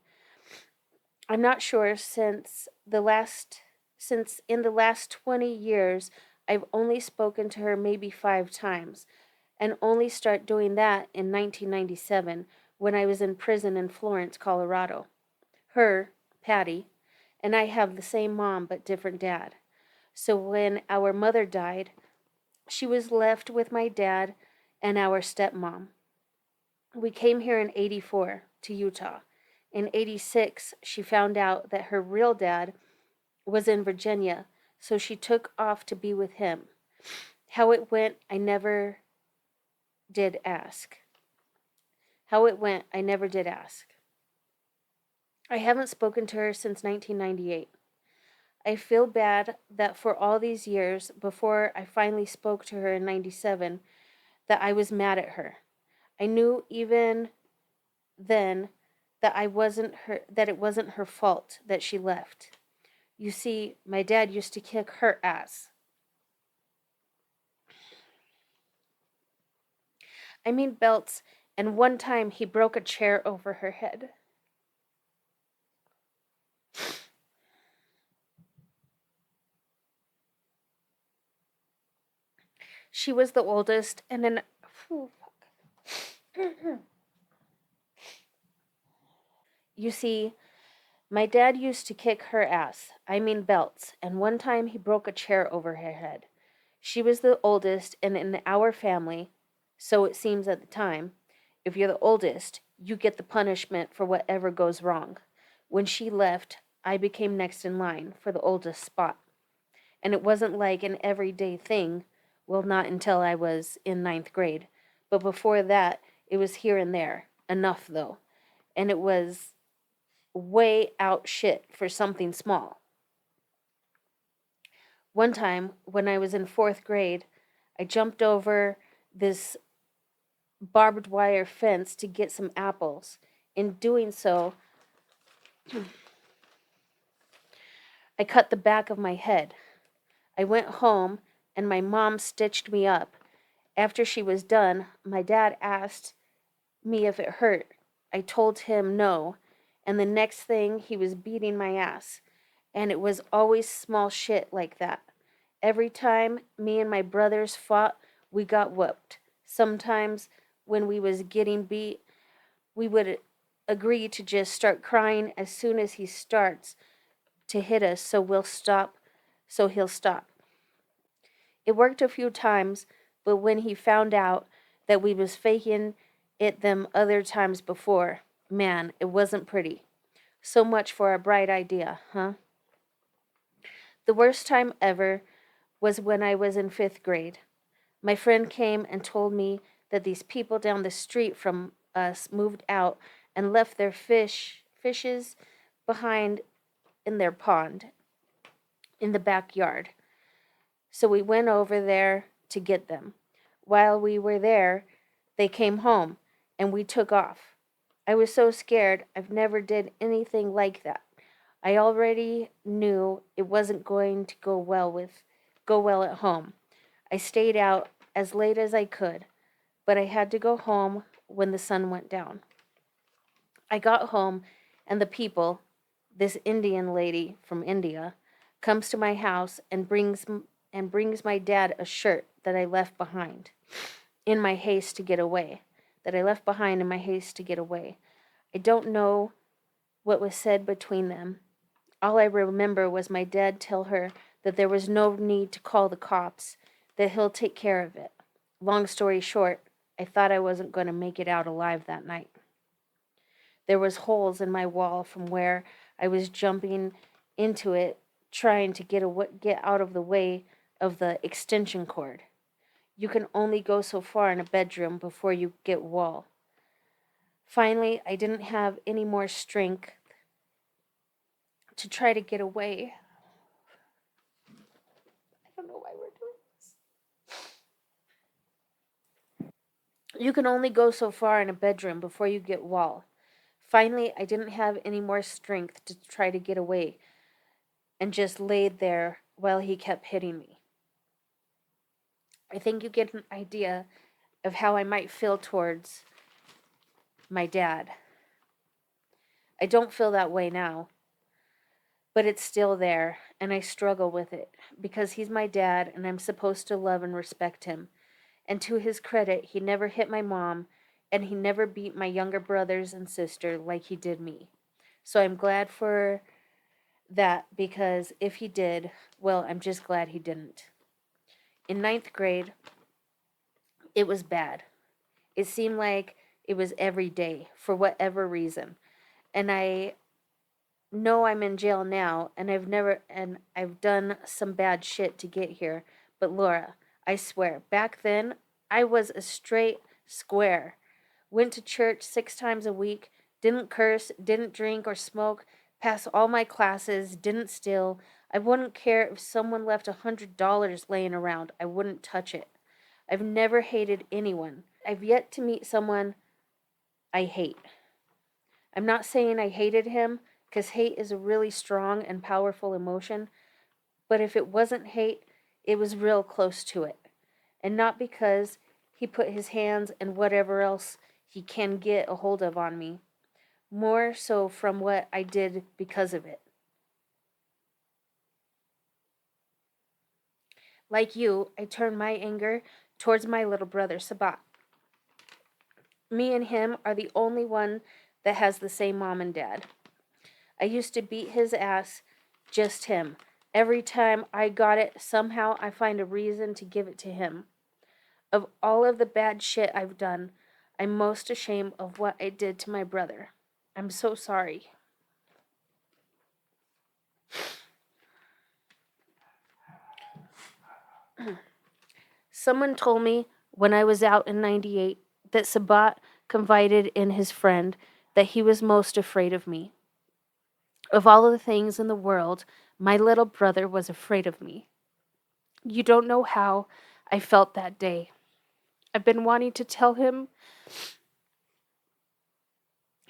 I'm not sure since in the last 20 years I've only spoken to her maybe 5 times and only start doing that in 1997 when I was in prison in Florence, Colorado. Her, Patty, and I have the same mom but different dad. So when our mother died, she was left with my dad and our stepmom. We came here in 84 to Utah. In 86, she found out that her real dad was in Virginia, so she took off to be with him. How it went, I never did ask. How it went, I never did ask. I haven't spoken to her since 1998. I feel bad that for all these years before I finally spoke to her in 97 that I was mad at her. I knew even then that it wasn't her fault that she left. You see, my dad used to kick her ass. I mean belts, and one time he broke a chair over her head. She was the oldest, and then you see, my dad used to kick her ass, I mean belts, and one time he broke a chair over her head. She was the oldest, and in our family, so it seems at the time, if you're the oldest, you get the punishment for whatever goes wrong. When she left, I became next in line for the oldest spot. And it wasn't like an everyday thing, well, not until I was in ninth grade. But before that, it was here and there. Enough, though. And it was way out shit for something small. One time, when I was in fourth grade, I jumped over this barbed wire fence to get some apples. In doing so, I cut the back of my head. I went home and my mom stitched me up. After she was done, my dad asked me if it hurt. I told him no, and the next thing he was beating my ass. And it was always small shit like that. Every time me and my brothers fought, we got whooped. Sometimes when we was getting beat, we would agree to just start crying as soon as he starts to hit us so he'll stop. It worked a few times, but when he found out that we was faking it them other times before, man, it wasn't pretty. So much for a bright idea, huh? The worst time ever was when I was in fifth grade. My friend came and told me that these people down the street from us moved out and left their fishes behind in their pond in the backyard. So we went over there to get them. While we were there, they came home and we took off. I was so scared. I've never did anything like that. I already knew it wasn't going to go well at home. I stayed out as late as I could, but I had to go home when the sun went down. I got home and the people, this Indian lady from India, comes to my house and brings my dad a shirt that I left behind in my haste to get away. I don't know what was said between them. All I remember was my dad tell her that there was no need to call the cops, that he'll take care of it. Long story short, I thought I wasn't going to make it out alive that night. There was holes in my wall from where I was jumping into it, trying to get out of the way of the extension cord. You can only go so far in a bedroom before you get wall. Finally, I didn't have any more strength to try to get away. I don't know why we're doing this. You can only go so far in a bedroom before you get wall. Finally, I didn't have any more strength to try to get away and just laid there while he kept hitting me. I think you get an idea of how I might feel towards my dad. I don't feel that way now, but it's still there, and I struggle with it because he's my dad and I'm supposed to love and respect him. And to his credit, he never hit my mom and he never beat my younger brothers and sister like he did me. So I'm glad for that because if he did, well, I'm just glad he didn't. In ninth grade, it was bad. It seemed like it was every day for whatever reason. And I know I'm in jail now and I've done some bad shit to get here. But Laura, I swear, back then I was a straight square. Went to church 6 times a week, didn't curse, didn't drink or smoke, passed all my classes, didn't steal. I wouldn't care if someone left $100 laying around. I wouldn't touch it. I've never hated anyone. I've yet to meet someone I hate. I'm not saying I hated him, because hate is a really strong and powerful emotion, but if it wasn't hate, it was real close to it. And not because he put his hands and whatever else he can get a hold of on me, more so from what I did because of it. Like you, I turned my anger towards my little brother, Sabat. Me and him are the only one that has the same mom and dad. I used to beat his ass, just him. Every time I got it, somehow I find a reason to give it to him. Of all of the bad shit I've done, I'm most ashamed of what I did to my brother. I'm so sorry. Someone told me when I was out in 98 that Sabat confided in his friend that he was most afraid of me. Of all of the things in the world, my little brother was afraid of me. You don't know how I felt that day. I've been wanting to tell him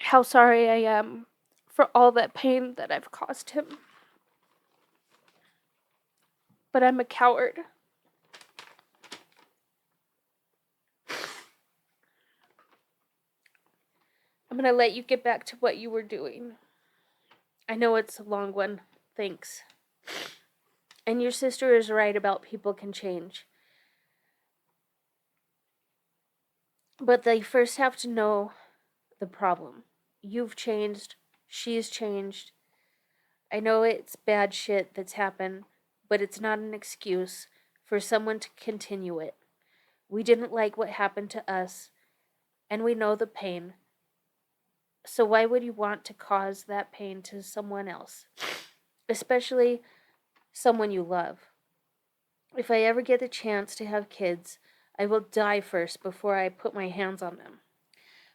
how sorry I am for all that pain that I've caused him. But I'm a coward. I'm going to let you get back to what you were doing. I know it's a long one. Thanks. And your sister is right about people can change. But they first have to know the problem. You've changed. She's changed. I know it's bad shit that's happened, but it's not an excuse for someone to continue it. We didn't like what happened to us, and we know the pain. So why would you want to cause that pain to someone else? Especially someone you love. If I ever get the chance to have kids, I will die first before I put my hands on them.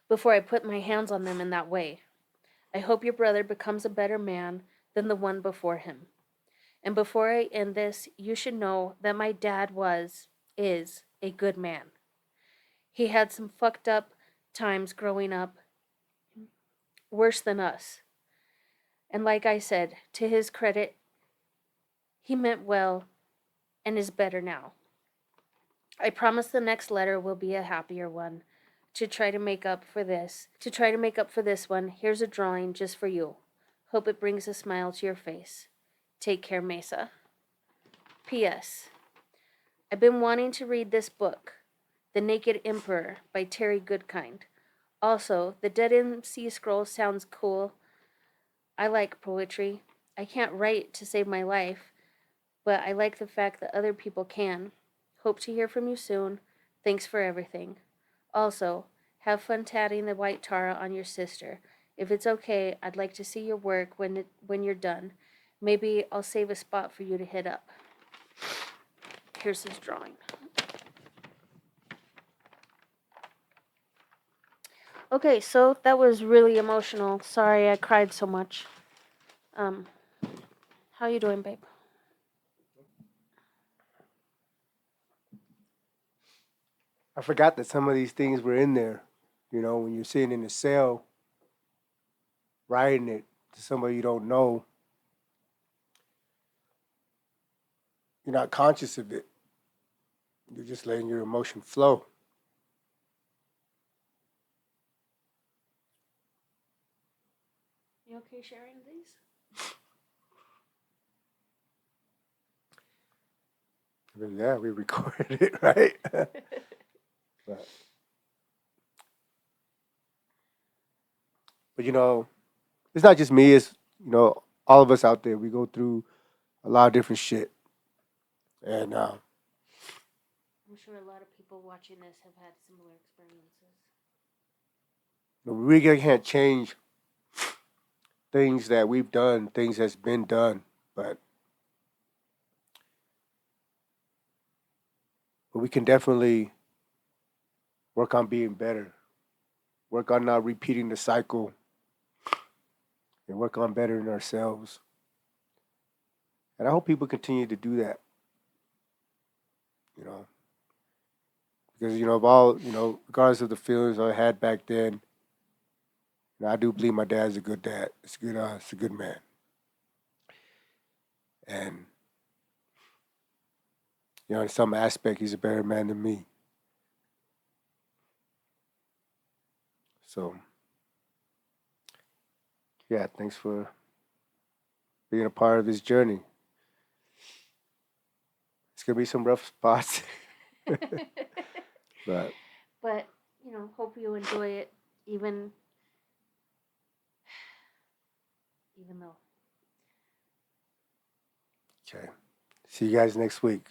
Before I put my hands on them in that way. I hope your brother becomes a better man than the one before him. And before I end this, you should know that my dad is a good man. He had some fucked up times growing up, worse than us. And like I said, to his credit, he meant well and is better now. I promise the next letter will be a happier one. To try to make up for this one, here's a drawing just for you. Hope it brings a smile to your face. Take care, Mesa. P.S. I've been wanting to read this book, The Naked Emperor by Terry Goodkind. Also, the Dead MC Scroll sounds cool. I like poetry. I can't write to save my life, but I like the fact that other people can. Hope to hear from you soon. Thanks for everything. Also, have fun tatting the white Tara on your sister. If it's okay, I'd like to see your work when you're done. Maybe I'll save a spot for you to hit up. Here's his drawing. Okay, so that was really emotional. Sorry I cried so much. How you doing, babe? I forgot that some of these things were in there. You know, when you're sitting in a cell writing it to somebody you don't know, you're not conscious of it. You're just letting your emotion flow. You okay sharing these? Yeah, we recorded it, right? but, but you know, it's not just me. It's all of us out there. We go through a lot of different shit, and I'm sure a lot of people watching this have had similar experiences. we really can't change things that we've done, things that's been done, but we can definitely work on being better, work on not repeating the cycle, and work on bettering ourselves. And I hope people continue to do that, you know, because of all, regardless of the feelings I had back then, I do believe my dad's a good dad. It's a good man, and in some aspect, he's a better man than me. So, yeah, thanks for being a part of his journey. It's gonna be some rough spots, but But, hope you enjoy it even though. okay. See you guys next week.